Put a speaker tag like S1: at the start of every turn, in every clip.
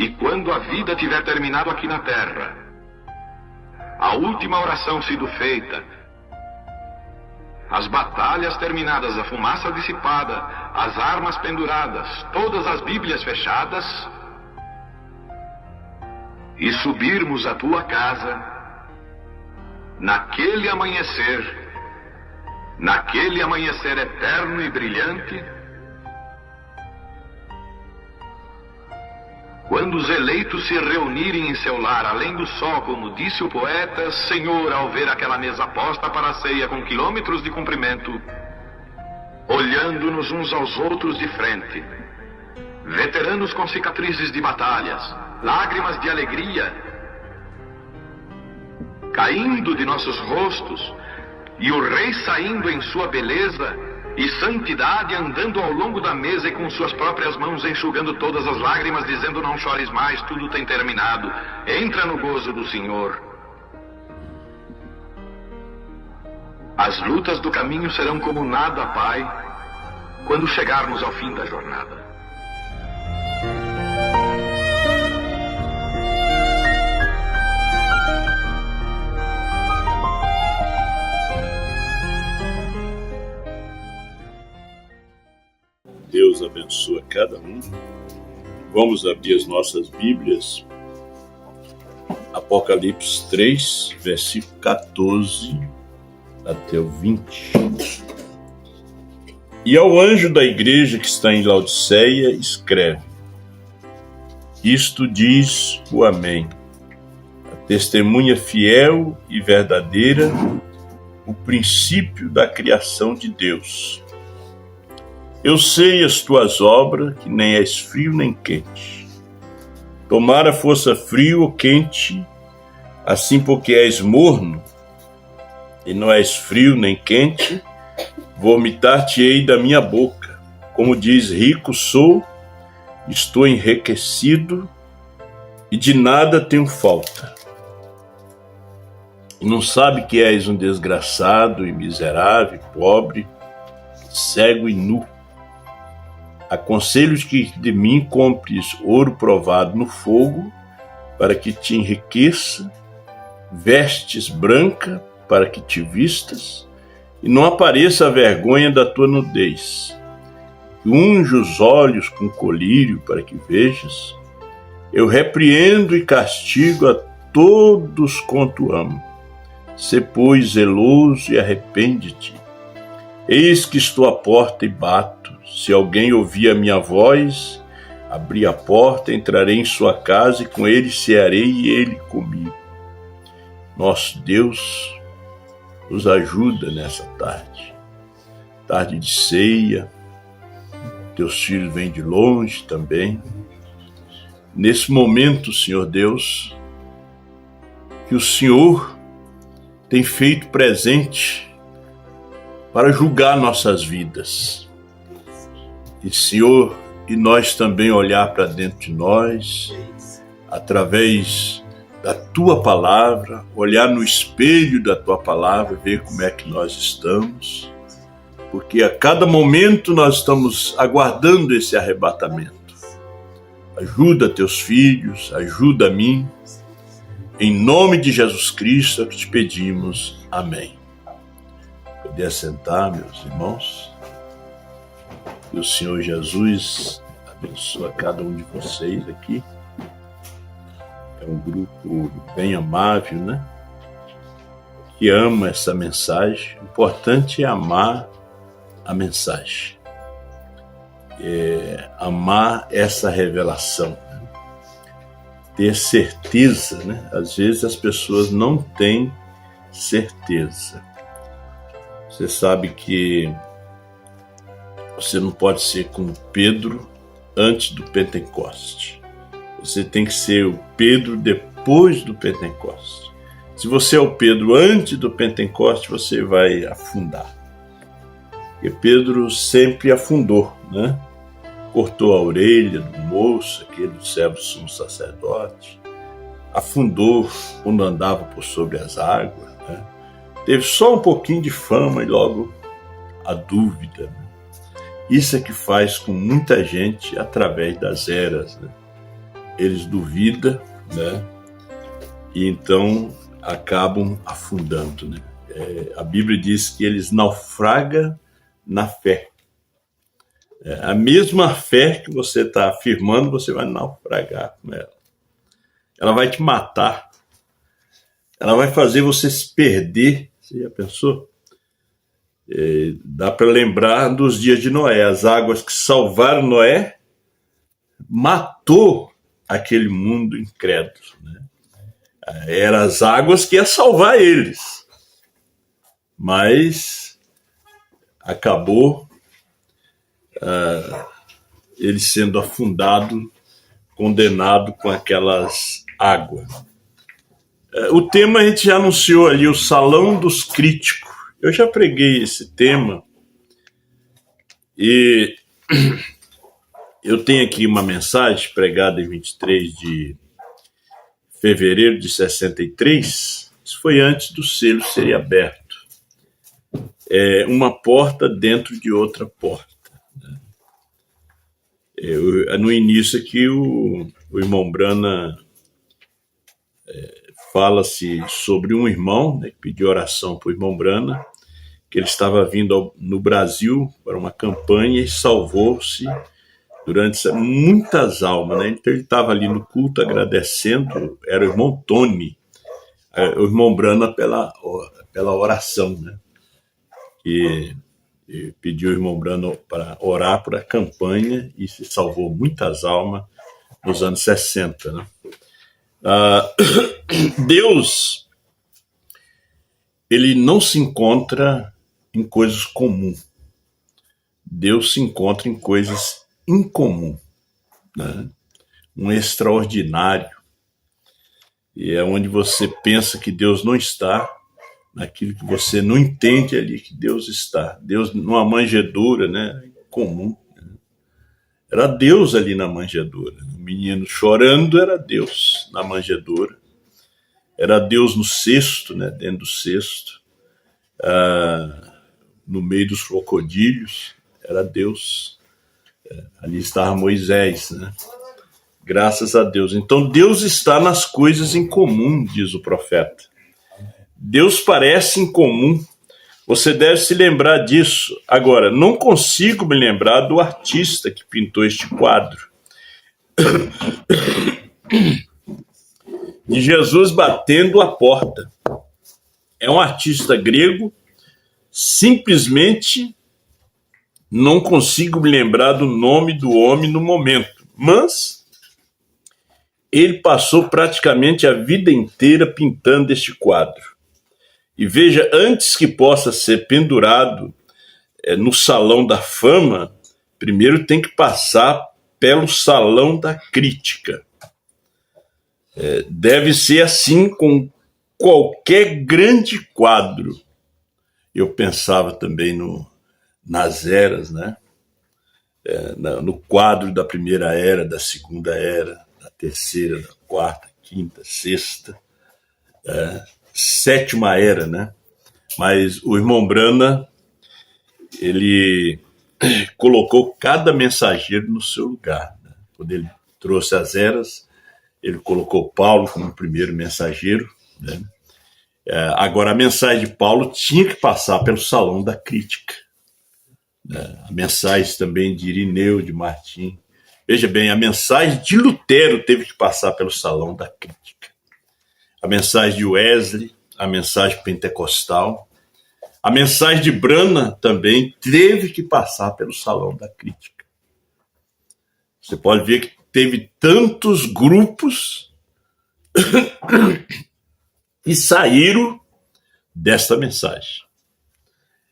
S1: e quando a vida tiver terminado aqui na terra, a última oração sido feita, as batalhas terminadas, a fumaça dissipada, as armas penduradas, todas as Bíblias fechadas, e subirmos à tua casa, naquele amanhecer eterno e brilhante, quando os eleitos se reunirem em seu lar, além do sol, como disse o poeta, Senhor, ao ver aquela mesa posta para a ceia com quilômetros de comprimento, olhando-nos uns aos outros de frente, veteranos com cicatrizes de batalhas, lágrimas de alegria caindo de nossos rostos, e o rei saindo em sua beleza e santidade, andando ao longo da mesa e com suas próprias mãos enxugando todas as lágrimas, dizendo: não chores mais, tudo tem terminado, entra no gozo do Senhor. As lutas do caminho serão como nada, Pai, quando chegarmos ao fim da jornada.
S2: Deus abençoe cada um. Vamos abrir as nossas Bíblias. Apocalipse 3, versículo 14 até o 20. E ao anjo da igreja que está em Laodiceia, escreve: isto diz o Amém, a testemunha fiel e verdadeira, o princípio da criação de Deus. Eu sei as tuas obras, que nem és frio nem quente. Tomara fosse frio ou quente, assim porque és morno, e não és frio nem quente, vomitar-te-ei da minha boca. Como diz, rico sou, estou enriquecido, e de nada tenho falta. E não sabe que és um desgraçado e miserável, pobre, cego e nu. Aconselho-te que de mim compres ouro provado no fogo, para que te enriqueça, vestes branca, para que te vistas, e não apareça a vergonha da tua nudez. Unge os olhos com colírio, para que vejas. Eu repreendo e castigo a todos quanto amo. Sê, pois, zeloso e arrepende-te. Eis que estou à porta e bato. Se alguém ouvir a minha voz, abrir a porta, entrarei em sua casa e com ele cearei e ele comigo. Nosso Deus nos ajuda nessa tarde de ceia. Teus filhos vêm de longe também. Nesse momento, Senhor Deus, que o Senhor tem feito presente para julgar nossas vidas. E, Senhor, e nós também olhar para dentro de nós, através da Tua Palavra, olhar no espelho da Tua Palavra, ver como é que nós estamos, porque a cada momento nós estamos aguardando esse arrebatamento. Ajuda Teus filhos, ajuda a mim, em nome de Jesus Cristo é que te pedimos. Amém. Poder assentar, meus irmãos. Que o Senhor Jesus abençoe cada um de vocês aqui. É um grupo bem amável, né? Que ama essa mensagem. O importante é amar a mensagem. Amar essa revelação. Né? Ter certeza, né? Às vezes as pessoas não têm certeza. Você sabe que você não pode ser como Pedro antes do Pentecoste. Você tem que ser o Pedro depois do Pentecoste. Se você é o Pedro antes do Pentecoste, você vai afundar. Porque Pedro sempre afundou, né? Cortou a orelha do moço, aquele do servo sumo sacerdote. Afundou quando andava por sobre as águas, né? Teve só um pouquinho de fama e logo a dúvida, né? Isso é que faz com muita gente através das eras, né? eles duvidam, né? E então acabam afundando, né? A Bíblia diz que eles naufragam na fé. A mesma fé que você está afirmando, você vai naufragar com ela. Ela vai te matar. Ela vai fazer você se perder. Você já pensou? Dá para lembrar dos dias de Noé. As águas que salvaram Noé matou aquele mundo incrédulo, né? Eram as águas que iam salvar eles. Mas acabou ele sendo afundado, condenado com aquelas águas. O tema a gente já anunciou ali, o Salão dos Críticos. Eu já preguei esse tema e eu tenho aqui uma mensagem pregada em 23 de fevereiro de 63. Isso foi antes do selo ser aberto. Uma porta dentro de outra porta. No início aqui, o irmão Brana fala-se sobre um irmão, né, que pediu oração para o irmão Brana, que ele estava vindo no Brasil para uma campanha e salvou-se durante muitas almas, né? Então ele estava ali no culto agradecendo, era o irmão Tony, o irmão Brana pela oração, né? E pediu o irmão Brana para orar por a campanha e se salvou muitas almas nos anos 60, né? Deus, ele não se encontra em coisas comuns. Deus se encontra em coisas incomuns, né? Um extraordinário. E é onde você pensa que Deus não está, naquilo que você não entende ali que Deus está. Deus numa manjedoura, né? Comum. Né? Era Deus ali na manjedoura. O menino chorando era Deus na manjedoura. Era Deus no cesto, né? Dentro do cesto. No meio dos crocodilhos, era Deus. Ali estava Moisés, né? Graças a Deus. Então Deus está nas coisas incomum, diz o profeta. Deus parece incomum. Você deve se lembrar disso. Agora, não consigo me lembrar do artista que pintou este quadro. De Jesus batendo a porta. É um artista grego. Simplesmente não consigo me lembrar do nome do homem no momento. Mas ele passou praticamente a vida inteira pintando este quadro. E veja, antes que possa ser pendurado no Salão da Fama, primeiro tem que passar pelo Salão da Crítica. Deve ser assim com qualquer grande quadro. Eu pensava também nas eras, né? No quadro da primeira era, da segunda era, da terceira, da quarta, quinta, sexta, sétima era, né? Mas o irmão Brana, ele colocou cada mensageiro no seu lugar, né? Quando ele trouxe as eras, ele colocou Paulo como o primeiro mensageiro, né? Agora, a mensagem de Paulo tinha que passar pelo Salão da Crítica, né? A mensagem também de Irineu, de Martim. Veja bem, a mensagem de Lutero teve que passar pelo Salão da Crítica. A mensagem de Wesley, a mensagem pentecostal, a mensagem de Brana também teve que passar pelo Salão da Crítica. Você pode ver que teve tantos grupos que saíram desta mensagem.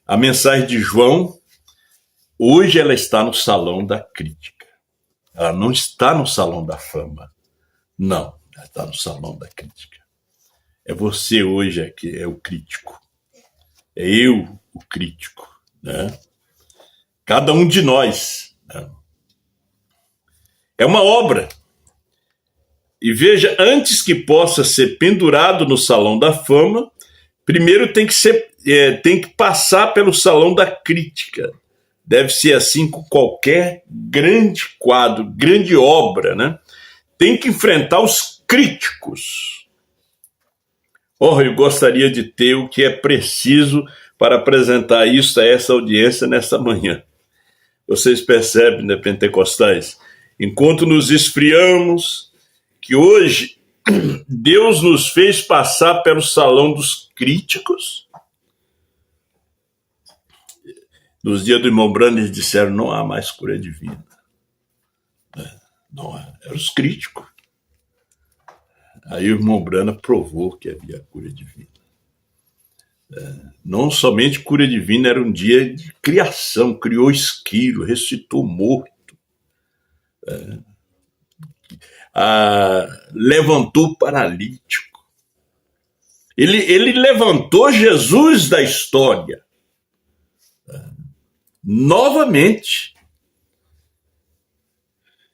S2: A mensagem de João, hoje ela está no Salão da Crítica. Ela não está no Salão da Fama. Não, ela está no Salão da Crítica. É você hoje que é o crítico. É eu o crítico, né? Cada um de nós, né? É uma obra. E veja, antes que possa ser pendurado no Salão da Fama, primeiro tem que passar pelo Salão da Crítica. Deve ser assim com qualquer grande quadro, grande obra, né? tem que enfrentar os críticos. Eu gostaria de ter o que é preciso para apresentar isso a essa audiência nessa manhã. Vocês percebem, né, pentecostais? Enquanto nos esfriamos, que hoje Deus nos fez passar pelo salão dos críticos. Nos dias do irmão Brando, eles disseram, não há mais cura divina. Não, eram os críticos. Aí o irmão Brando provou que havia cura divina. Não somente cura divina, era um dia de criação, criou esquilo, ressuscitou morto, levantou paralítico. Ele levantou Jesus da história, novamente.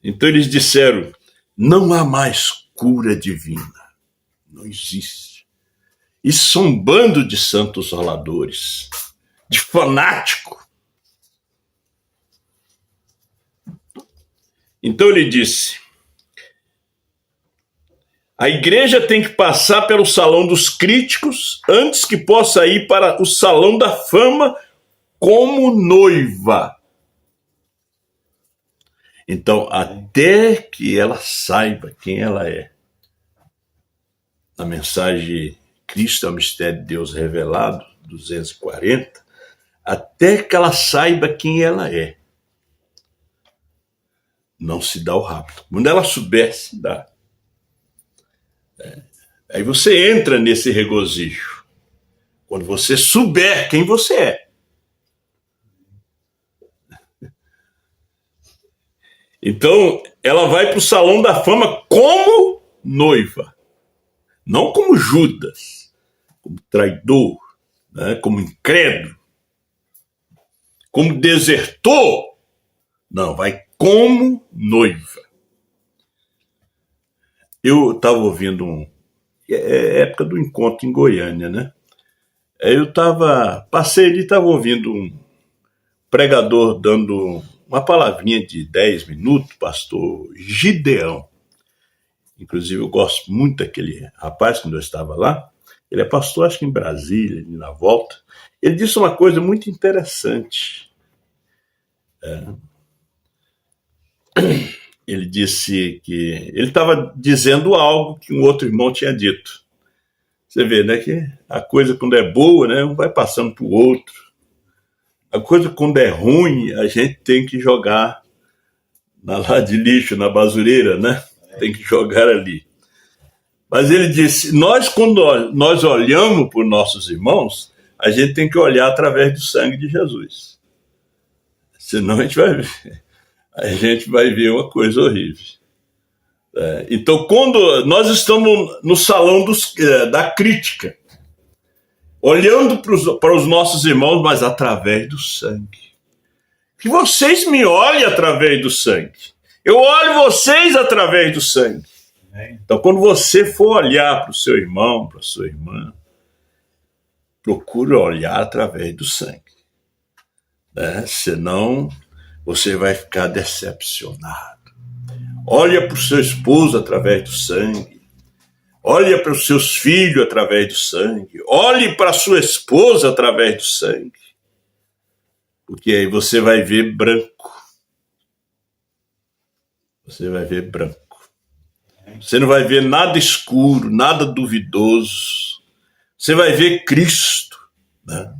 S2: Então eles disseram, não há mais cura divina, não existe. Isso são um bando de santos roladores, de fanático. Então ele disse, a igreja tem que passar pelo salão dos críticos antes que possa ir para o salão da fama como noiva. Então, até que ela saiba quem ela é, na mensagem Cristo é o mistério de Deus revelado, 240, até que ela saiba quem ela é, não se dá o rapto. Quando ela souber, se dá. Aí você entra nesse regozijo, quando você souber quem você é. Então, ela vai para o salão da fama como noiva, não como Judas, como traidor, né, como incrédulo, como desertor. Não, vai como noiva. Eu estava ouvindo época do encontro em Goiânia, né? Eu passei ali, estava ouvindo um pregador dando uma palavrinha de 10 minutos, pastor Gideão. Inclusive, eu gosto muito daquele rapaz, quando eu estava lá. Ele é pastor, acho que em Brasília, ali na volta. Ele disse uma coisa muito interessante. Ele disse que ele estava dizendo algo que um outro irmão tinha dito. Você vê, né, que a coisa, quando é boa, né, um vai passando para o outro. A coisa, quando é ruim, a gente tem que jogar na lá de lixo, na basureira, né? Tem que jogar ali. Mas ele disse, quando nós olhamos para os nossos irmãos, a gente tem que olhar através do sangue de Jesus. Senão a gente vai ver uma coisa horrível. Então, quando nós estamos no salão da crítica, olhando para os nossos irmãos, mas através do sangue. Que vocês me olhem através do sangue. Eu olho vocês através do sangue. Então, quando você for olhar para o seu irmão, para a sua irmã, procure olhar através do sangue. Senão, você vai ficar decepcionado. Olha para o seu esposo através do sangue. Olha para os seus filhos através do sangue. Olhe para a sua esposa através do sangue. Porque aí você vai ver branco. Você vai ver branco. Você não vai ver nada escuro, nada duvidoso. Você vai ver Cristo. Né?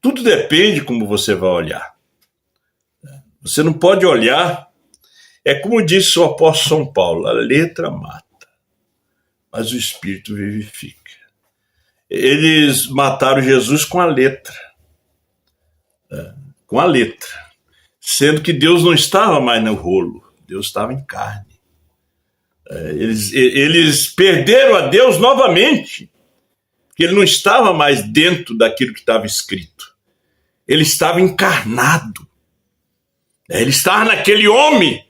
S2: Tudo depende como você vai olhar. Você não pode olhar. É como disse o apóstolo São Paulo, a letra mata, mas o Espírito vivifica. Eles mataram Jesus com a letra. Com a letra. Sendo que Deus não estava mais no rolo. Deus estava em carne. Eles perderam a Deus novamente. Porque ele não estava mais dentro daquilo que estava escrito. Ele estava encarnado. Ele estava naquele homem.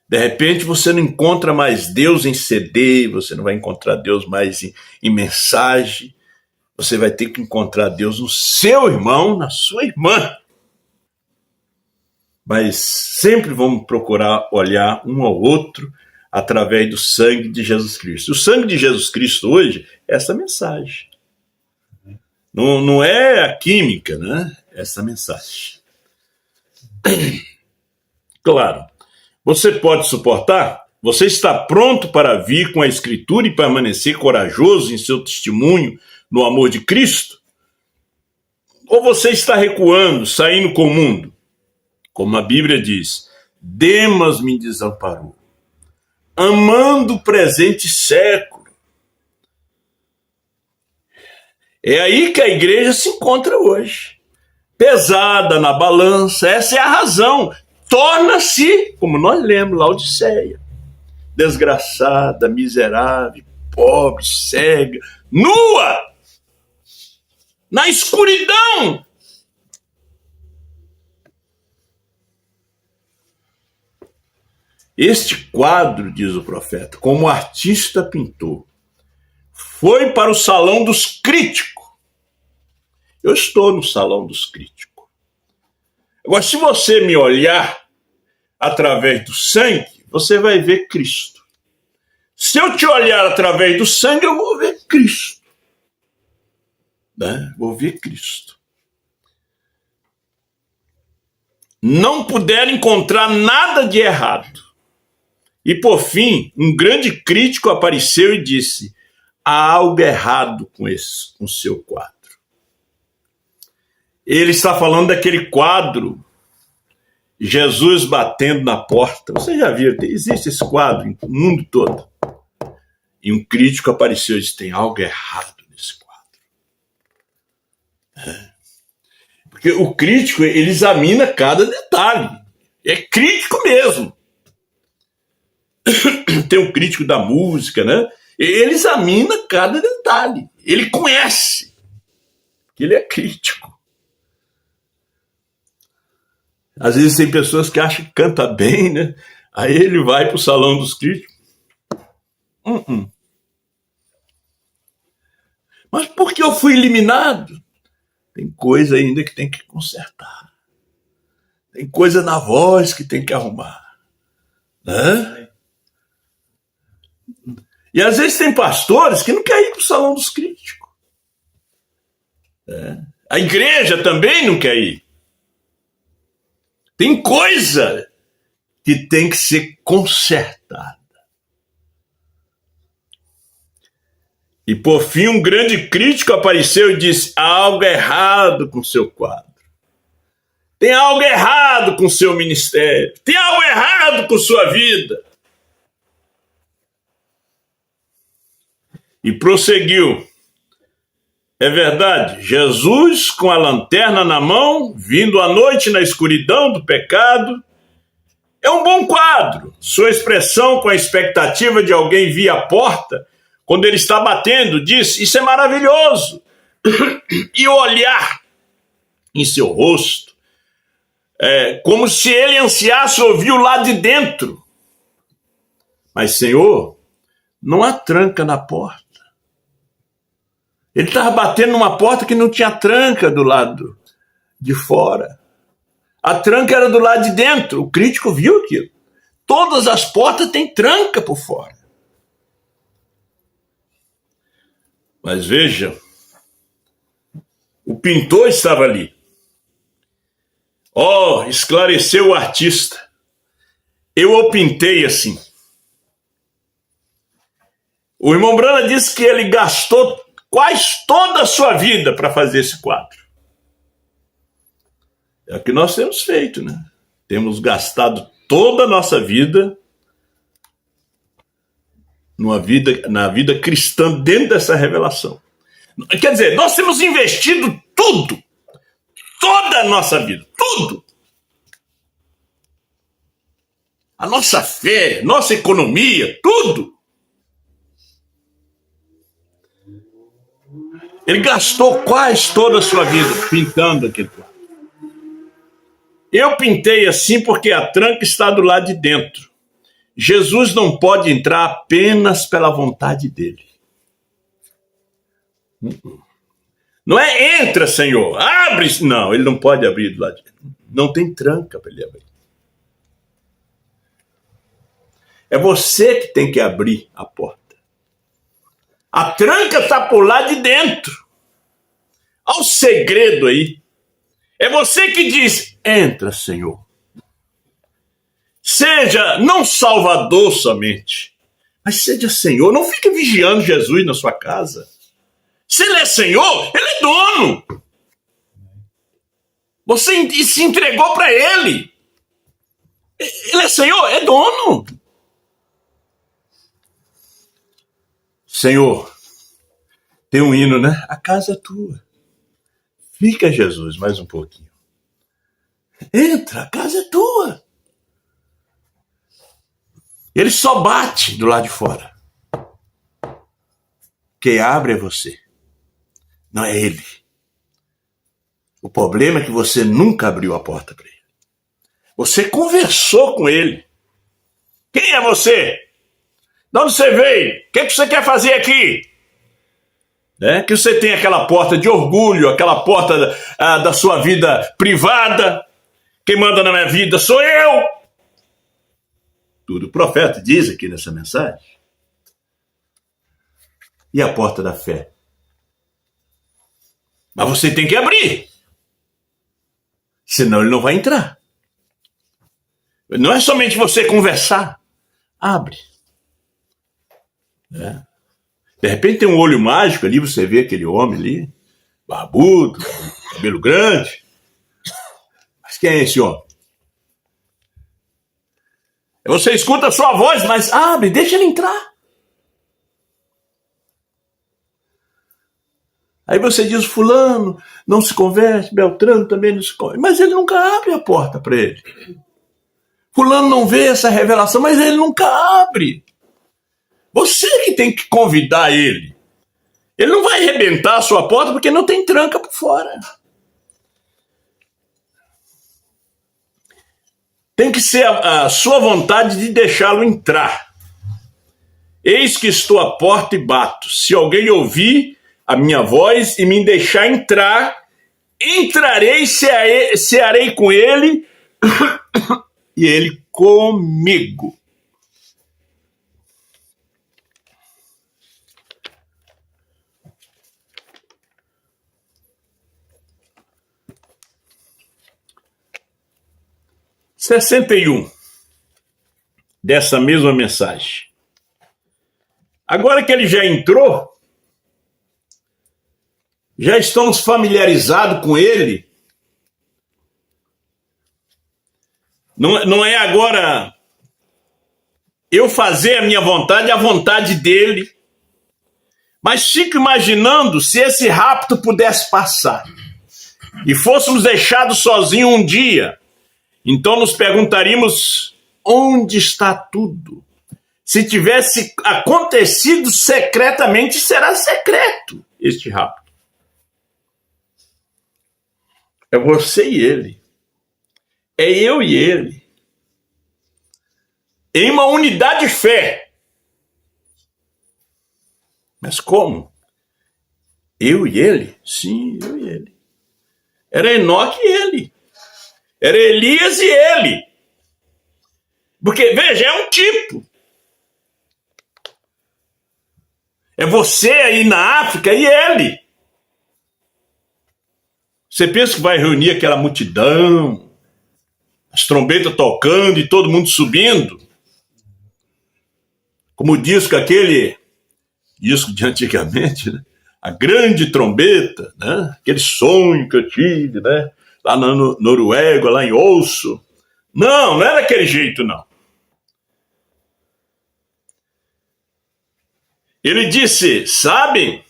S2: De repente você não encontra mais Deus em CD, você não vai encontrar Deus mais em mensagem, você vai ter que encontrar Deus no seu irmão, na sua irmã. mas sempre vamos procurar olhar um ao outro através do sangue de Jesus Cristo. O sangue de Jesus Cristo hoje é essa mensagem. Não é a química, né? Essa mensagem. Claro, você pode suportar? Você está pronto para vir com a Escritura e permanecer corajoso em seu testemunho no amor de Cristo? Ou você está recuando, saindo com o mundo? Como a Bíblia diz, Demas me desamparou, amando o presente século. É aí que a igreja se encontra hoje, pesada na balança. Essa é a razão. Torna-se, como nós lemos, Laodiceia, desgraçada, miserável, pobre, cega, nua, na escuridão. Este quadro, diz o profeta, como o artista pintou, foi para o salão dos críticos. Eu estou no salão dos críticos. Agora, se você me olhar através do sangue, você vai ver Cristo. Se eu te olhar através do sangue, eu vou ver Cristo. Né? Vou ver Cristo. Não puderam encontrar nada de errado. E, por fim, um grande crítico apareceu e disse: há algo errado com o seu quadro. Ele está falando daquele quadro, Jesus batendo na porta. Você já viu, existe esse quadro no mundo todo. E um crítico apareceu e disse: tem algo errado nesse quadro. Porque o crítico, ele examina cada detalhe. É crítico mesmo. Tem um crítico da música, né? Ele examina cada detalhe. Ele conhece. Ele é crítico. Às vezes tem pessoas que acham que canta bem, né? Aí ele vai para o salão dos críticos. Mas por que eu fui eliminado? Tem coisa ainda que tem que consertar. Tem coisa na voz que tem que arrumar. Né? E às vezes tem pastores que não querem ir para o salão dos críticos. A igreja também não quer ir. Tem coisa que tem que ser consertada. E por fim, um grande crítico apareceu e disse: há algo errado com o seu quadro. Tem algo errado com o seu ministério. Tem algo errado com sua vida. E prosseguiu. É verdade, Jesus com a lanterna na mão, vindo à noite na escuridão do pecado, é um bom quadro. Sua expressão com a expectativa de alguém vir à porta, quando ele está batendo, diz: isso é maravilhoso. E o olhar em seu rosto, como se ele ansiasse ouvir o lado de dentro. Mas, Senhor, não há tranca na porta. Ele estava batendo numa porta que não tinha tranca do lado de fora. A tranca era do lado de dentro. O crítico viu aquilo. Todas as portas têm tranca por fora. Mas veja, o pintor estava ali. Esclareceu o artista. Eu o pintei assim. O irmão Brana disse que ele gastou quase toda a sua vida para fazer esse quadro. É o que nós temos feito, né? Temos gastado toda a nossa vida na vida cristã dentro dessa revelação. Quer dizer, nós temos investido tudo, toda a nossa vida, tudo. A nossa fé, nossa economia, tudo. Ele gastou quase toda a sua vida pintando aquele quadro. Eu pintei assim porque a tranca está do lado de dentro. Jesus não pode entrar apenas pela vontade dele. Não é entra, Senhor, abre. Não, ele não pode abrir do lado de dentro. Não tem tranca para ele abrir. É você que tem que abrir a porta. A tranca está por lá de dentro. Olha o segredo aí. É você que diz, entra, Senhor. Seja não Salvador somente, mas seja Senhor. Não fique vigiando Jesus na sua casa. Se Ele é Senhor, Ele é dono. Você se entregou para Ele. Ele é Senhor, é dono. Senhor, tem um hino, né? A casa é tua. Fica, Jesus, mais um pouquinho. Entra, a casa é tua. Ele só bate do lado de fora. Quem abre é você. Não é ele. O problema é que você nunca abriu a porta para ele. Você conversou com ele. Quem é você? De onde você veio? O que você quer fazer aqui? Que você tem aquela porta de orgulho, aquela porta da sua vida privada. Quem manda na minha vida sou eu. Tudo o profeta diz aqui nessa mensagem. E a porta da fé? Mas você tem que abrir. Senão ele não vai entrar. Não é somente você conversar. Abre. De repente tem um olho mágico ali, você vê aquele homem ali, barbudo, cabelo grande. Mas quem é esse homem? Você escuta a sua voz, mas abre, deixa ele entrar. Aí você diz, fulano não se converte, Beltrano também não se converte. Mas ele nunca abre a porta para ele. Fulano não vê essa revelação, mas ele nunca abre. Você que tem que convidar ele. Ele não vai arrebentar a sua porta porque não tem tranca por fora. Tem que ser a sua vontade de deixá-lo entrar. Eis que estou à porta e bato. Se alguém ouvir a minha voz e me deixar entrar, entrarei e cearei com ele e ele comigo. (61) dessa mesma mensagem. Agora que ele já entrou, já estamos familiarizados com ele. Não é agora eu fazer a minha vontade, a vontade dele. Mas fico imaginando se esse rapto pudesse passar e fôssemos deixados sozinhos um dia. Então nos perguntaríamos, onde está tudo? Se tivesse acontecido secretamente, será secreto este rapto. É você e ele. É eu e ele. Em uma unidade de fé. Mas como? Eu e ele? Sim, eu e ele. Era Enoque e ele. Era Elias e ele. Porque, veja, é um tipo. É você aí na África e ele. Você pensa que vai reunir aquela multidão, as trombetas tocando e todo mundo subindo? Como diz que aquele disco de antigamente, né? A grande trombeta, né? Aquele sonho que eu tive, né? Lá na Noruega, lá em Oslo. Não é daquele jeito, não. Ele disse, sabem?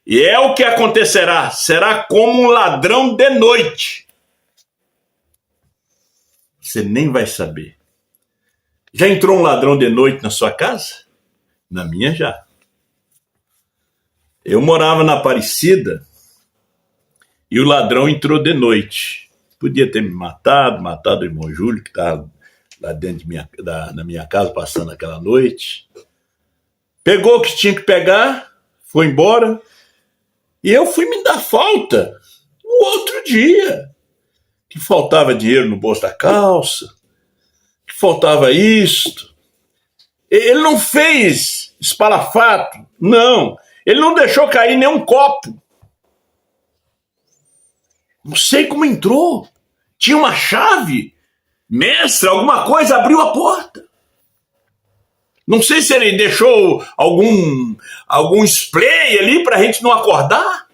S2: E é o que acontecerá. Será como um ladrão de noite. Você nem vai saber. Já entrou um ladrão de noite na sua casa? Na minha já. Eu morava na Aparecida e o ladrão entrou de noite. Podia ter me matado o irmão Júlio, que estava lá dentro na minha casa passando aquela noite. Pegou o que tinha que pegar, foi embora. E eu fui me dar falta no outro dia. Que faltava dinheiro no bolso da calça, que faltava isto. Ele não fez espalafato, não. Ele não deixou cair nenhum copo. Não sei como entrou. Tinha uma chave. Mestre, alguma coisa abriu a porta. Não sei se ele deixou algum spray ali para a gente não acordar.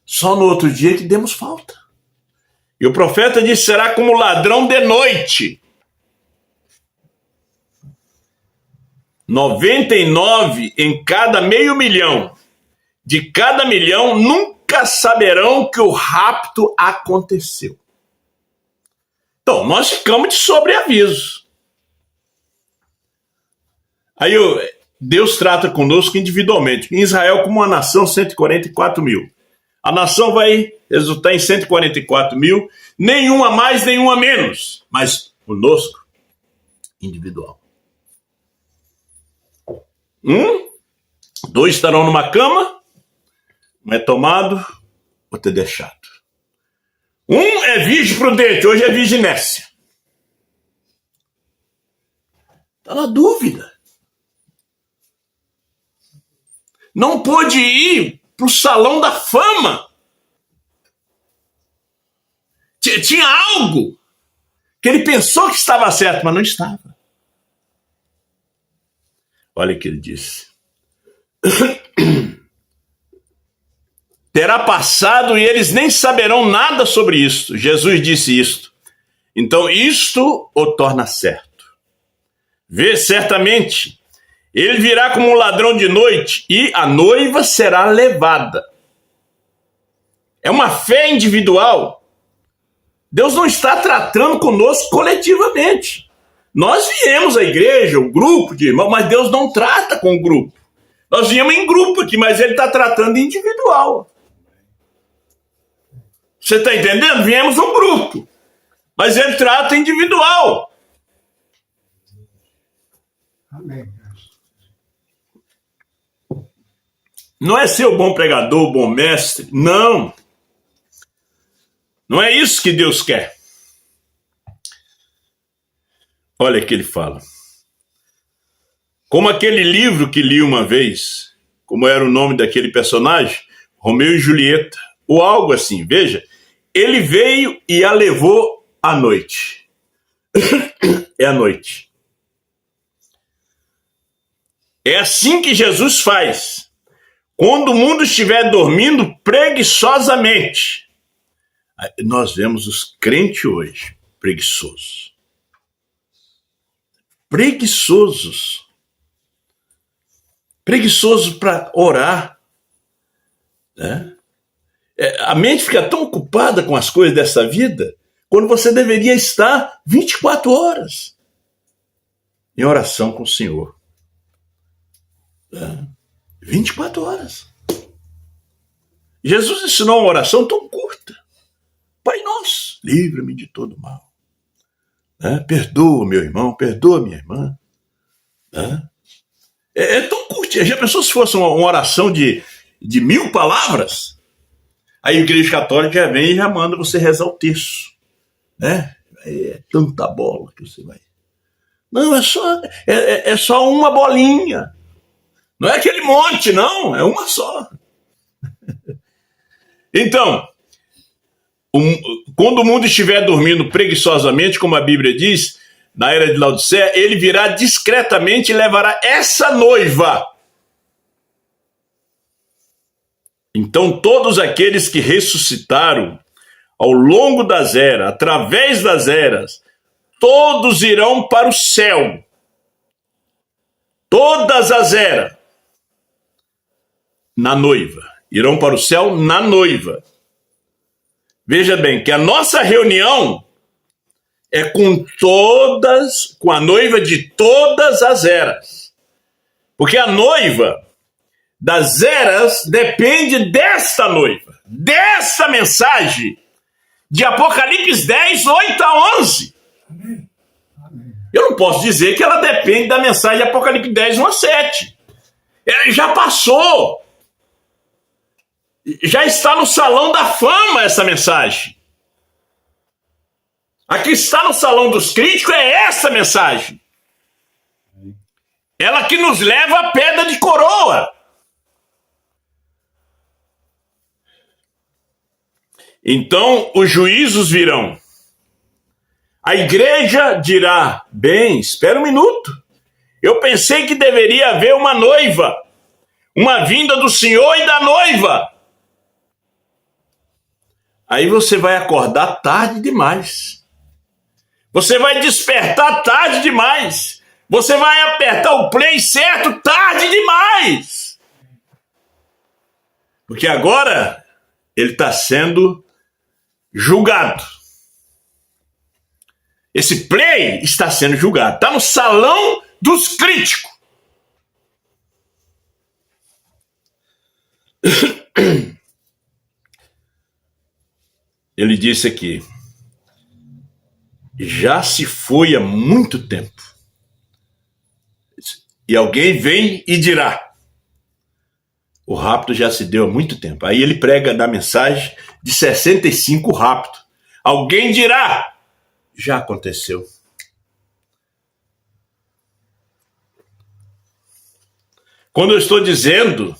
S2: Só no outro dia que demos falta. E o profeta disse, será como ladrão de noite. 99 em cada 500.000. De cada 1.000.000 nunca saberão que o rapto aconteceu. Então, nós ficamos de sobreaviso. Aí Deus trata conosco individualmente. Em Israel, como uma nação, 144.000. A nação vai resultar em 144.000, nenhuma mais, nenhuma menos. Mas conosco, individual. 2 estarão numa cama, um é tomado, outro é deixado. Um é virgem prudente, hoje é virginécia. Está na dúvida. Não pôde ir para o salão da fama. Tinha algo que ele pensou que estava certo, mas não estava. Olha o que ele disse. Terá passado e eles nem saberão nada sobre isto. Jesus disse isto. Então isto o torna certo. Vê, certamente, ele virá como um ladrão de noite e a noiva será levada. É uma fé individual. Deus não está tratando conosco coletivamente. Nós viemos à igreja, um grupo de irmãos, mas Deus não trata com o grupo. Nós viemos em grupo aqui, mas ele está tratando individual. Você está entendendo? Viemos um grupo, mas ele trata individual.
S3: Amém.
S2: Não é ser o bom pregador, o bom mestre. Não. Não é isso que Deus quer. Olha o que ele fala. Como aquele livro que li uma vez, como era o nome daquele personagem, Romeu e Julieta, ou algo assim, veja, ele veio e a levou à noite. É a noite. É assim que Jesus faz. Quando o mundo estiver dormindo preguiçosamente. Nós vemos os crentes hoje preguiçosos. Preguiçosos. Preguiçosos para orar. Né? A mente fica tão ocupada com as coisas dessa vida, quando você deveria estar 24 horas em oração com o Senhor. 24 horas. Jesus ensinou uma oração tão curta. Pai nosso, livra-me de todo mal. Perdoa meu irmão, perdoa minha irmã. É tão curtinha. Já pensou se fosse uma oração de 1000 palavras? Aí a Igreja Católica já vem e já manda você rezar o terço. Né? É tanta bola que você vai. Não, é só uma bolinha. Não é aquele monte, não. É uma só. Então, quando o mundo estiver dormindo preguiçosamente, como a Bíblia diz, na era de Laodiceia, ele virá discretamente e levará essa noiva. Então todos aqueles que ressuscitaram ao longo das eras, através das eras, todos irão para o céu. Todas as eras. Na noiva. Irão para o céu na noiva. Veja bem, que a nossa reunião é com a noiva de todas as eras. Porque a noiva das eras depende desta noiva, dessa mensagem de Apocalipse 10, 8 a 11.
S3: Amém.
S2: Eu não posso dizer que ela depende da mensagem de Apocalipse 10, 1 a 7. Já passou. Já está no salão da fama essa mensagem. A que está no salão dos críticos é essa mensagem. Ela que nos leva à pedra de coroa. Então os juízos virão. A igreja dirá: bem, espera um minuto. Eu pensei que deveria haver uma noiva, uma vinda do Senhor e da noiva. Aí você vai acordar tarde demais. Você vai despertar tarde demais. Você vai apertar o play certo tarde demais. Porque agora ele está sendo julgado. Esse play está sendo julgado. Está no salão dos críticos. Ele disse aqui: já se foi há muito tempo. E alguém vem e dirá: o rapto já se deu há muito tempo. Aí ele prega na mensagem de 65 rapto. Alguém dirá: já aconteceu. Quando eu estou dizendo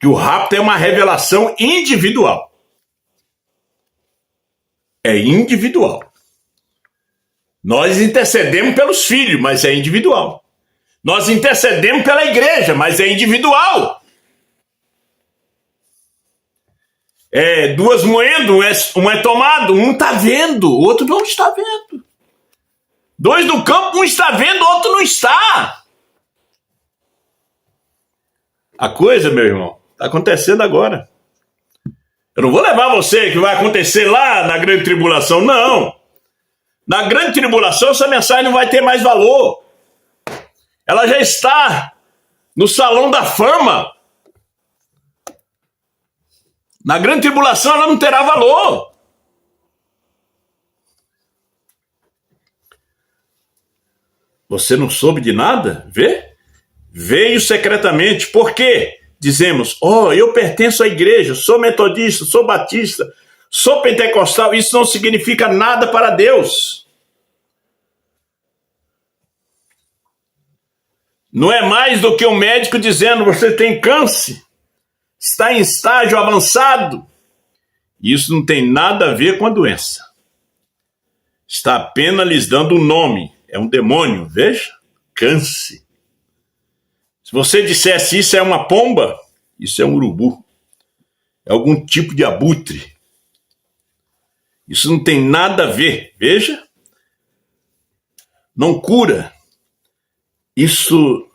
S2: que o rapto é uma revelação individual. É individual. Nós intercedemos pelos filhos, mas é individual. Nós intercedemos pela igreja, mas é individual. Duas moendo, um é tomado, um está vendo, o outro não está vendo. Dois no campo, um está vendo, o outro não está. A coisa, meu irmão, está acontecendo agora. Eu não vou levar você que vai acontecer lá na grande tribulação, não. Na grande tribulação essa mensagem não vai ter mais valor. Ela já está no salão da fama. Na grande tribulação ela não terá valor. Você não soube de nada? Vê? Veio secretamente. Por quê? Dizemos: eu pertenço à igreja, sou metodista, sou batista, sou pentecostal. Isso não significa nada para Deus. Não é mais do que um médico dizendo: você tem câncer, está em estágio avançado. Isso não tem nada a ver com a doença. Está apenas lhes dando um nome. É um demônio, veja, câncer. Se você dissesse isso é uma pomba, isso é um urubu. É algum tipo de abutre. Isso não tem nada a ver, veja. Não cura. Isso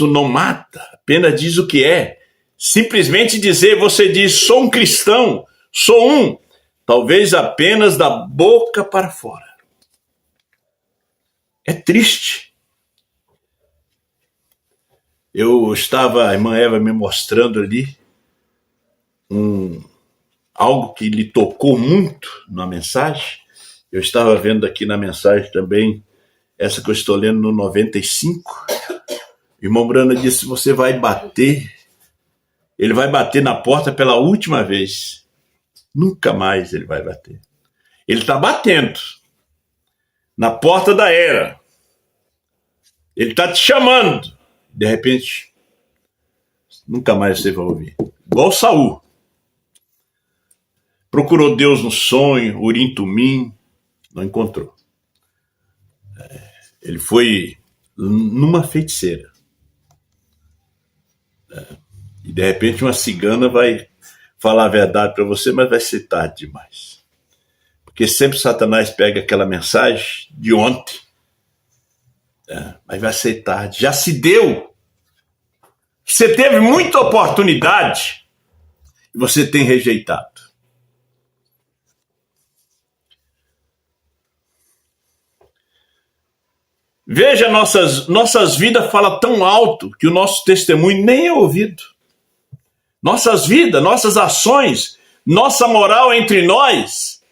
S2: não mata, apenas diz o que é. Simplesmente dizer, você diz: sou um cristão, sou um, talvez apenas da boca para fora. É triste. A irmã Eva me mostrando ali algo que lhe tocou muito na mensagem. Eu estava vendo aqui na mensagem também, essa que eu estou lendo no 95. O irmão Brana disse: você vai bater, ele vai bater na porta pela última vez. Nunca mais ele vai bater. Ele está batendo na porta da era. Ele está te chamando. De repente, nunca mais você vai ouvir. Igual Saul. Procurou Deus no sonho, Urim Tumim, não encontrou. Ele foi numa feiticeira. E de repente uma cigana vai falar a verdade para você, mas vai ser tarde demais. Porque sempre Satanás pega aquela mensagem de ontem, mas vai ser tarde. Já se deu. Você teve muita oportunidade e você tem rejeitado. Veja, nossas vidas falam tão alto que o nosso testemunho nem é ouvido. Nossas vidas, nossas ações, nossa moral entre nós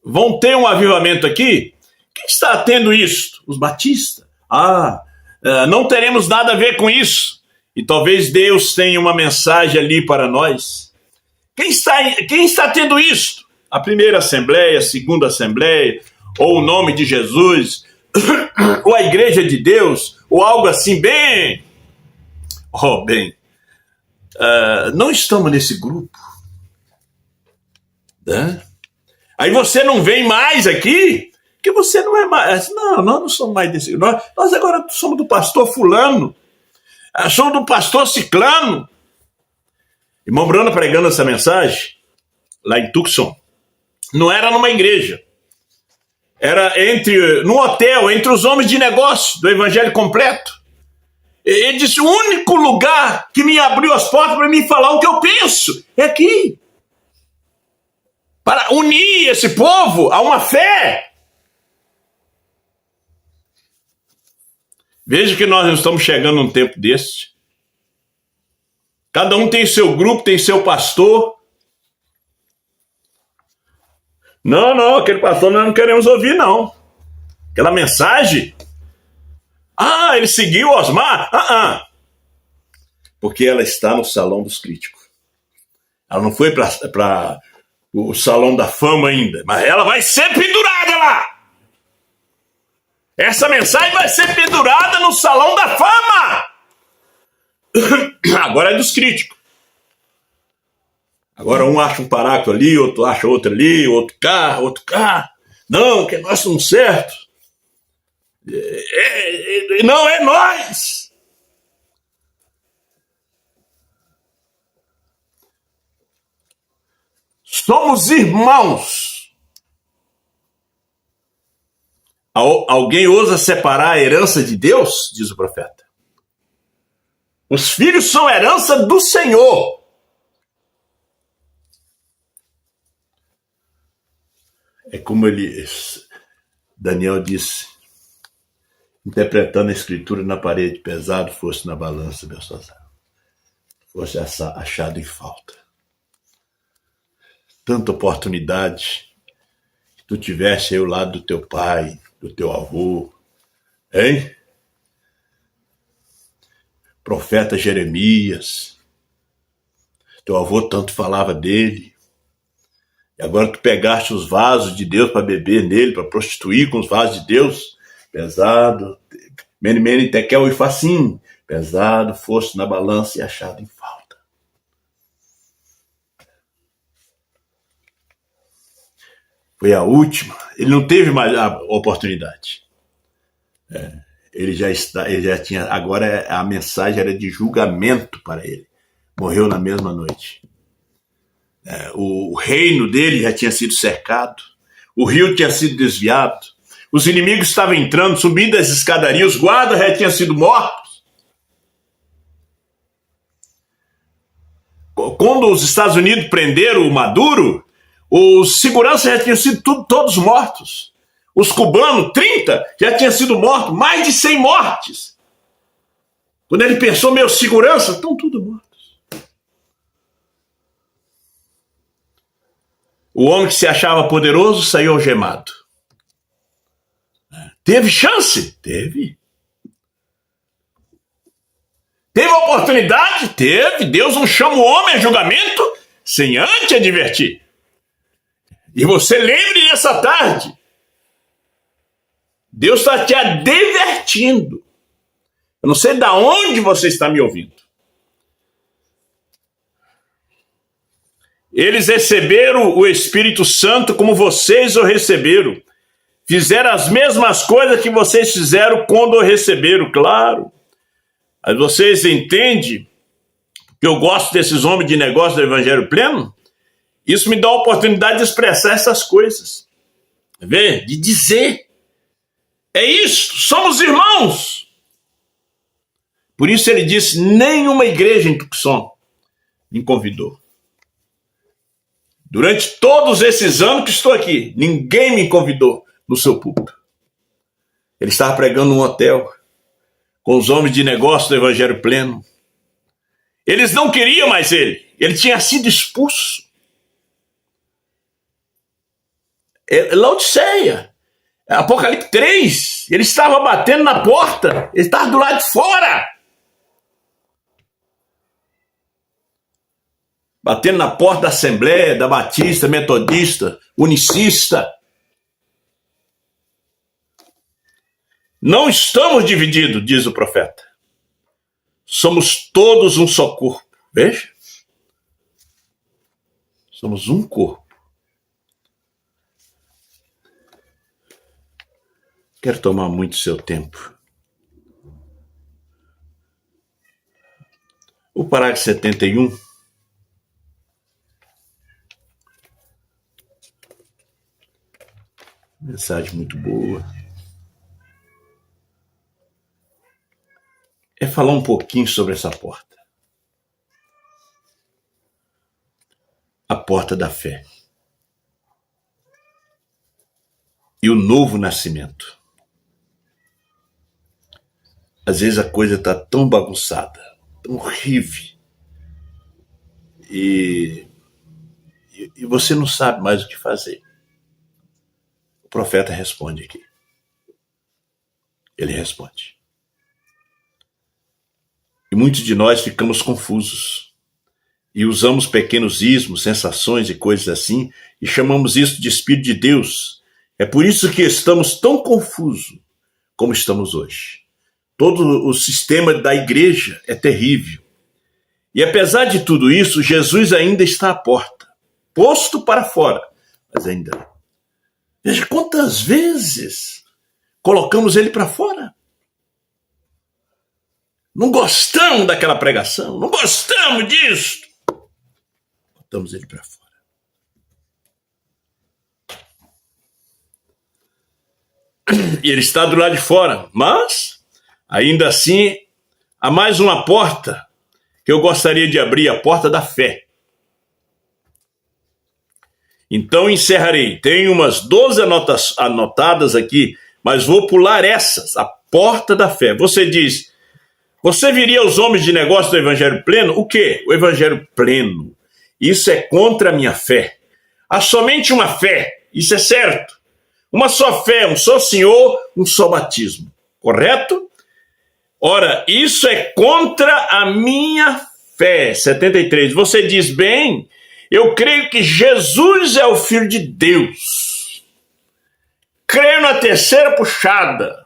S2: vão ter um avivamento aqui. Quem está tendo isso? Os batistas. Não teremos nada a ver com isso. E talvez Deus tenha uma mensagem ali para nós. Quem está tendo isso? a primeira assembleia, a segunda assembleia, ou o nome de Jesus, ou a igreja de Deus, ou algo assim, bem, não estamos nesse grupo, né? Aí você não vem mais aqui, porque você não é mais, não, nós não somos mais desse grupo, nós agora somos do pastor fulano, somos do pastor ciclano. Irmão Bruno pregando essa mensagem, lá em Tucson, não era numa igreja, era num hotel, entre os homens de negócio do evangelho completo. Ele disse, o único lugar que me abriu as portas para me falar o que eu penso é aqui. Para unir esse povo a uma fé. Veja que nós não estamos chegando num tempo desse. Cada um tem seu grupo, tem seu pastor. Não, aquele pastor nós não queremos ouvir, não. Aquela mensagem. Ele seguiu Osmar. Porque ela está no salão dos críticos. Ela não foi para o salão da fama ainda, mas ela vai ser pendurada lá. Essa mensagem vai ser pendurada no salão da fama. Agora é dos críticos. Agora um acha um parágrafo ali, outro acha outro ali, outro cá. Não, que nós estamos certos. Não, é nós. Somos irmãos. Alguém ousa separar a herança de Deus? Diz o profeta. Os filhos são herança do Senhor. É como Daniel disse, interpretando a escritura na parede, pesado fosse na balança, meu sozão, fosse achado em falta. Tanta oportunidade que tu tivesse aí ao lado do teu pai, do teu avô, hein? Profeta Jeremias, teu avô tanto falava dele, e agora tu pegaste os vasos de Deus para beber nele, para prostituir com os vasos de Deus, pesado, mene, tekel e facim, pesado fosse na balança e achado em falta. Foi a última, ele não teve mais a oportunidade. Ele já tinha, agora a mensagem era de julgamento para ele. Morreu na mesma noite. O reino dele já tinha sido cercado, o rio tinha sido desviado, os inimigos estavam entrando, subindo as escadarias, os guardas já tinham sido mortos. Quando os Estados Unidos prenderam o Maduro, os seguranças já tinham sido todos mortos. Os cubanos, 30, já tinham sido mortos, mais de 100 mortes. Quando ele pensou, meus seguranças estão tudo mortos. O homem que se achava poderoso saiu algemado. Teve chance? Teve. Teve oportunidade? Teve. Deus não chama o homem a julgamento sem antes advertir. E você lembre nessa tarde, Deus está te advertindo. Eu não sei de onde você está me ouvindo. Eles receberam o Espírito Santo como vocês o receberam. Fizeram as mesmas coisas que vocês fizeram quando o receberam, claro. Mas vocês entendem que eu gosto desses homens de negócio do Evangelho Pleno? Isso me dá a oportunidade de expressar essas coisas. Vê? De dizer. É isso, somos irmãos. Por isso ele disse, nenhuma igreja em Tucson me convidou. Durante todos esses anos que estou aqui, ninguém me convidou no seu púlpito. Ele estava pregando num hotel, com os homens de negócio do Evangelho Pleno. Eles não queriam mais ele tinha sido expulso. Laodiceia, Apocalipse 3, ele estava batendo na porta, ele estava do lado de fora. batendo na porta da Assembleia, da Batista, Metodista, Unicista. Não estamos divididos, diz o profeta. Somos todos um só corpo. Veja. Somos um corpo. Quero tomar muito seu tempo. O parágrafo 71. Mensagem muito boa. É falar um pouquinho sobre essa porta. A porta da fé. E o novo nascimento. Às vezes a coisa está tão bagunçada, tão horrível. E você não sabe mais o que fazer. O profeta responde aqui. Ele responde. E muitos de nós ficamos confusos. E usamos pequenos ismos, sensações e coisas assim, e chamamos isso de Espírito de Deus. É por isso que estamos tão confusos como estamos hoje. Todo o sistema da igreja é terrível. E apesar de tudo isso, Jesus ainda está à porta, posto para fora, mas ainda não. Veja quantas vezes colocamos ele para fora. Não gostamos daquela pregação, não gostamos disso. Botamos ele para fora. E ele está do lado de fora, mas ainda assim há mais uma porta que eu gostaria de abrir, a porta da fé. Então encerrarei. Tem umas 12 anotadas aqui, mas vou pular essas. A porta da fé. Você diz, você viria aos homens de negócio do evangelho pleno? O quê? O evangelho pleno. Isso é contra a minha fé. Há somente uma fé, isso é certo. Uma só fé, um só Senhor, um só batismo. Correto? Ora, isso é contra a minha fé. 73. Você diz, bem, eu creio que Jesus é o Filho de Deus. Creio na terceira puxada.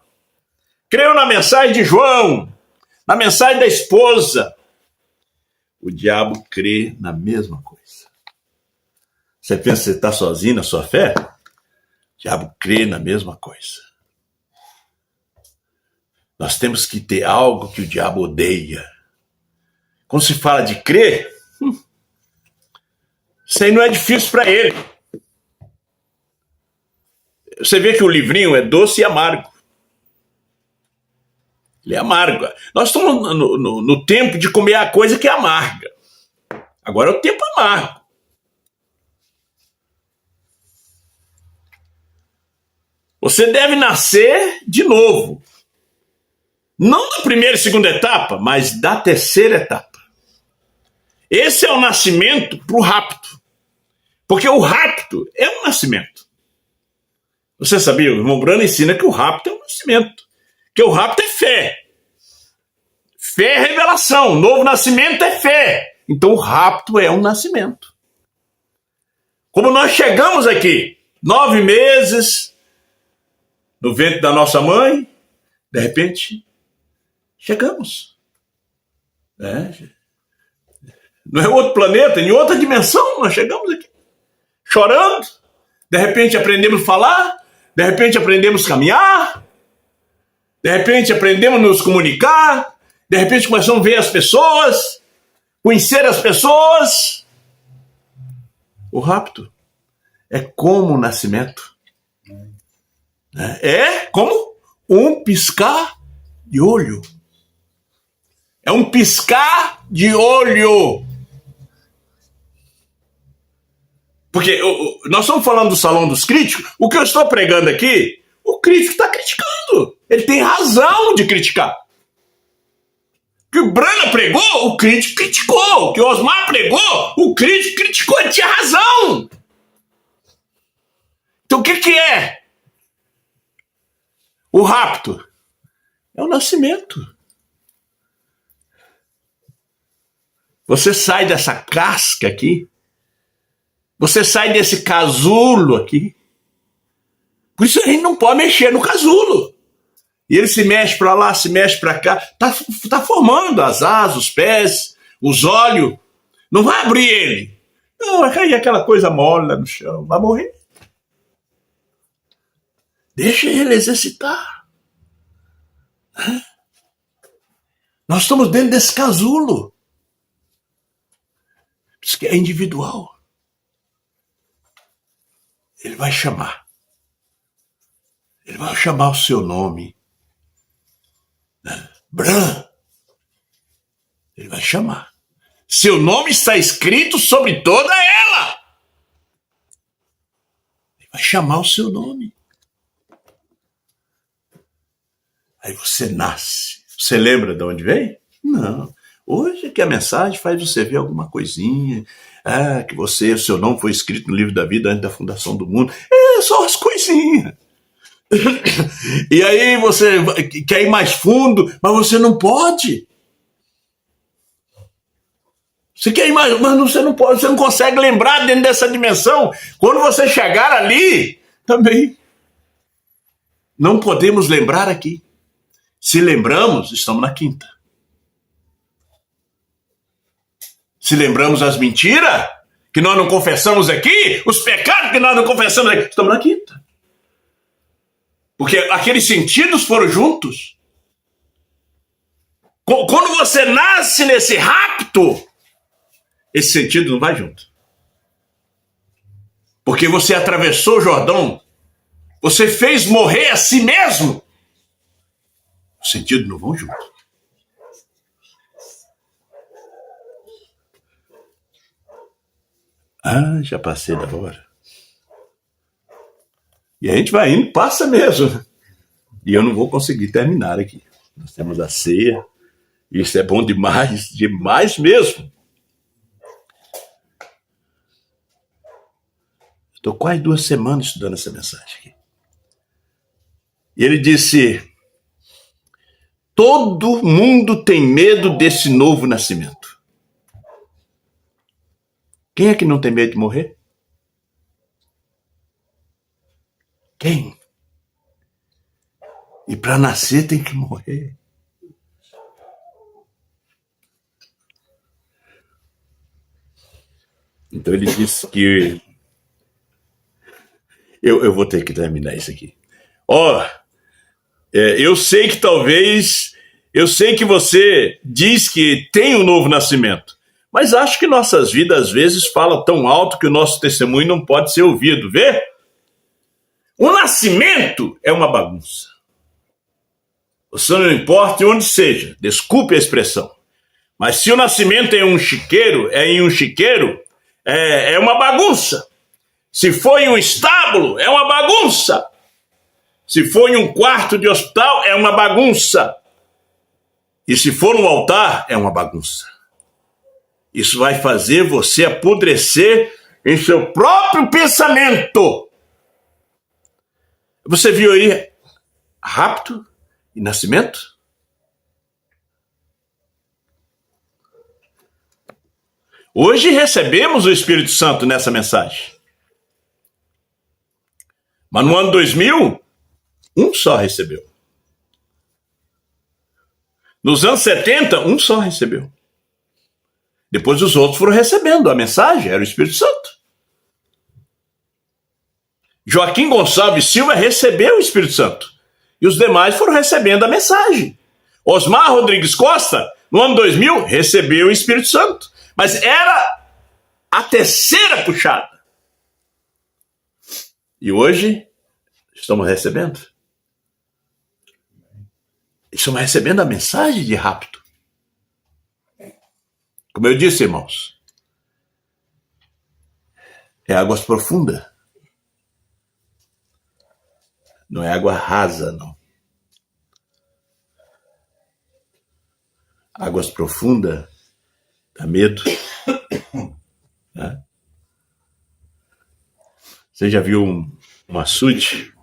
S2: Creio na mensagem de João, na mensagem da esposa. O diabo crê na mesma coisa. Você pensa que você está sozinho na sua fé? O diabo crê na mesma coisa. Nós temos que ter algo que o diabo odeia. Quando se fala de crer, isso aí não é difícil para ele. Você vê que o livrinho é doce e amargo. Ele é amargo. Nós estamos no tempo de comer a coisa que é amarga. Agora é o tempo amargo. Você deve nascer de novo. Não da primeira e segunda etapa, mas da terceira etapa. Esse é o nascimento para o rapto. Porque o rapto é um nascimento. Você sabia? O irmão Brano ensina que o rapto é um nascimento. Que o rapto é fé. Fé é revelação. Novo nascimento é fé. Então o rapto é um nascimento. Como nós chegamos aqui, 9 meses no ventre da nossa mãe, de repente, chegamos. Não é outro planeta, em outra dimensão, nós chegamos aqui. Chorando, de repente aprendemos a falar, de repente aprendemos a caminhar, de repente aprendemos a nos comunicar, de repente começamos a ver as pessoas, conhecer as pessoas. O rapto é como o nascimento. É como um piscar de olho. É um piscar de olho. Porque nós estamos falando do salão dos críticos. O que eu estou pregando aqui, o crítico está criticando. Ele tem razão de criticar. O que o Brana pregou, o crítico criticou. O que o Osmar pregou, o crítico criticou. Ele tinha razão. Então o que é? O rapto é o nascimento. Você sai dessa casca aqui. Você sai desse casulo aqui. Por isso a gente não pode mexer no casulo. E ele se mexe para lá, se mexe para cá. Tá formando as asas, os pés, os olhos. Não vai abrir ele. Não, vai cair aquela coisa mole lá no chão. Vai morrer. Deixa ele exercitar. Nós estamos dentro desse casulo. Isso que é individual. Ele vai chamar. Ele vai chamar o seu nome. Bran. Ele vai chamar. Seu nome está escrito sobre toda ela. Ele vai chamar o seu nome. Aí você nasce. Você lembra de onde veio? Não. Hoje é que a mensagem faz você ver alguma coisinha. Que o seu nome foi escrito no livro da vida antes da fundação do mundo. É só as coisinhas. E aí você quer ir mais fundo, mas você não pode. Você quer ir mais, mas você não pode, você não consegue lembrar dentro dessa dimensão. Quando você chegar ali, também não podemos lembrar aqui. Se lembramos, estamos na quinta. Se lembramos as mentiras que nós não confessamos aqui, os pecados que nós não confessamos aqui, estamos na quinta. Porque aqueles sentidos foram juntos. Quando você nasce nesse rapto, esse sentido não vai junto. Porque você atravessou o Jordão, você fez morrer a si mesmo. Os sentidos não vão junto. Já passei da hora. E a gente vai indo, passa mesmo. E eu não vou conseguir terminar aqui. Nós temos a ceia. Isso é bom demais, demais mesmo. Estou quase 2 semanas estudando essa mensagem aqui. E ele disse: todo mundo tem medo desse novo nascimento. Quem é que não tem medo de morrer? Quem? E para nascer tem que morrer. Então ele disse que eu vou ter que terminar isso aqui. Eu sei que eu sei que você diz que tem um novo nascimento, mas acho que nossas vidas às vezes falam tão alto que o nosso testemunho não pode ser ouvido, vê? O nascimento é uma bagunça. Você não importa onde seja, desculpe a expressão, mas se o nascimento é em um chiqueiro, é uma bagunça. Se for em um estábulo, é uma bagunça. Se for em um quarto de hospital, é uma bagunça. E se for no altar, é uma bagunça. Isso vai fazer você apodrecer em seu próprio pensamento. Você viu aí rapto e nascimento? Hoje recebemos o Espírito Santo nessa mensagem. Mas no ano 2000, um só recebeu. Nos anos 70, um só recebeu. Depois os outros foram recebendo a mensagem, era o Espírito Santo. Joaquim Gonçalves Silva recebeu o Espírito Santo. E os demais foram recebendo a mensagem. Osmar Rodrigues Costa, no ano 2000, recebeu o Espírito Santo. Mas era a terceira puxada. E hoje, estamos recebendo. Estamos recebendo a mensagem de rapto. Como eu disse, irmãos, é águas profundas. Não é água rasa, não. Águas profundas dá medo. Né? Você já viu um açude?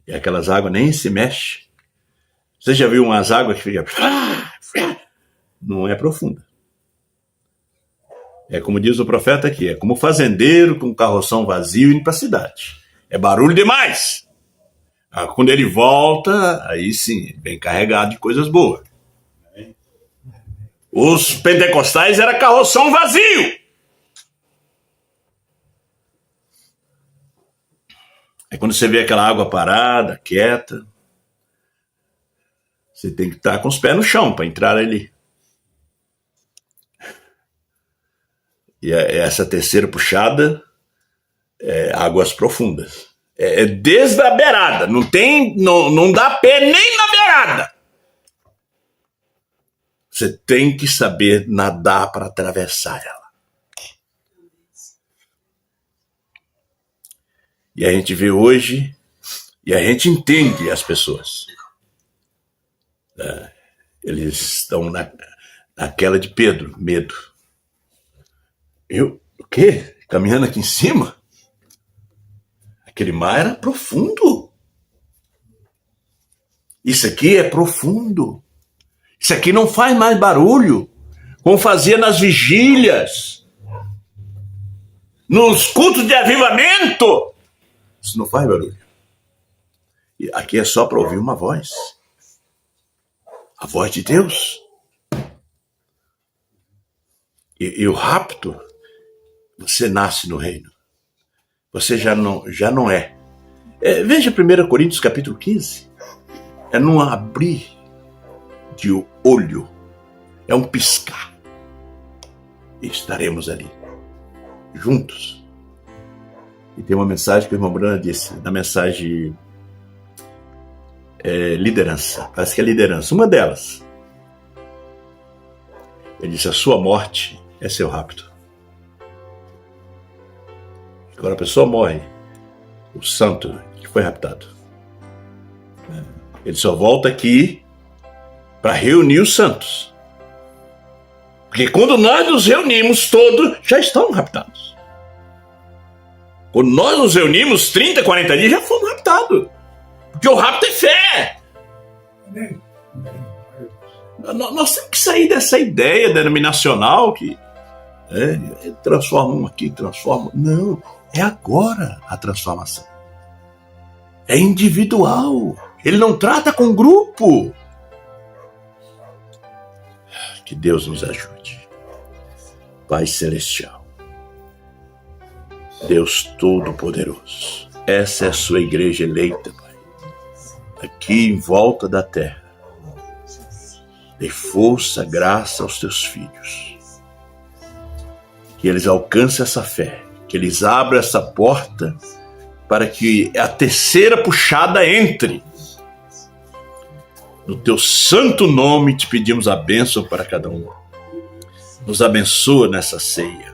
S2: E aquelas águas nem se mexem. Você já viu umas águas que fica... Não é profunda. É como diz o profeta aqui, é como fazendeiro com um carroção vazio indo para a cidade. É barulho demais. Quando ele volta, aí sim, vem carregado de coisas boas. Os pentecostais era carroção vazio. É quando você vê aquela água parada, quieta, você tem que estar com os pés no chão para entrar ali. E essa terceira puxada é águas profundas. É desde a beirada, não dá pé nem na beirada. Você tem que saber nadar para atravessar ela. E a gente vê hoje, e a gente entende as pessoas. Eles estão naquela de Pedro, medo. O quê? Caminhando aqui em cima? Aquele mar era profundo. Isso aqui é profundo. Isso aqui não faz mais barulho, como fazia nas vigílias, nos cultos de avivamento. Isso não faz barulho. E aqui é só para ouvir uma voz. A voz de Deus. E o rapto, você nasce no reino. Você já não é. Veja 1 Coríntios capítulo 15. É num abrir de olho. É um piscar. E estaremos ali, juntos. E tem uma mensagem que o irmão Brana disse, na mensagem liderança. Parece que é liderança. Uma delas. Ele disse, a sua morte é seu rapto. Quando a pessoa morre, o santo que foi raptado, ele só volta aqui para reunir os santos. Porque quando nós nos reunimos, todos já estão raptados. Quando nós nos reunimos, 30, 40 dias, já fomos raptados. Porque o rapto é fé. Nós temos que sair dessa ideia denominacional que transforma um aqui, transforma... Não, é agora a transformação. É individual. Ele não trata com grupo. Que Deus nos ajude. Pai Celestial, Deus Todo-Poderoso, essa é a sua igreja eleita, Pai, aqui em volta da terra. Dê força, graça aos teus filhos. Que eles alcancem essa fé, que eles abram essa porta para que a terceira puxada entre. No teu santo nome te pedimos a bênção para cada um. Nos abençoa nessa ceia.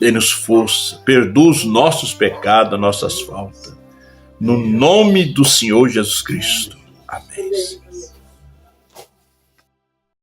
S2: Dê-nos força, perdoa os nossos pecados, nossas faltas. No nome do Senhor Jesus Cristo. Amém.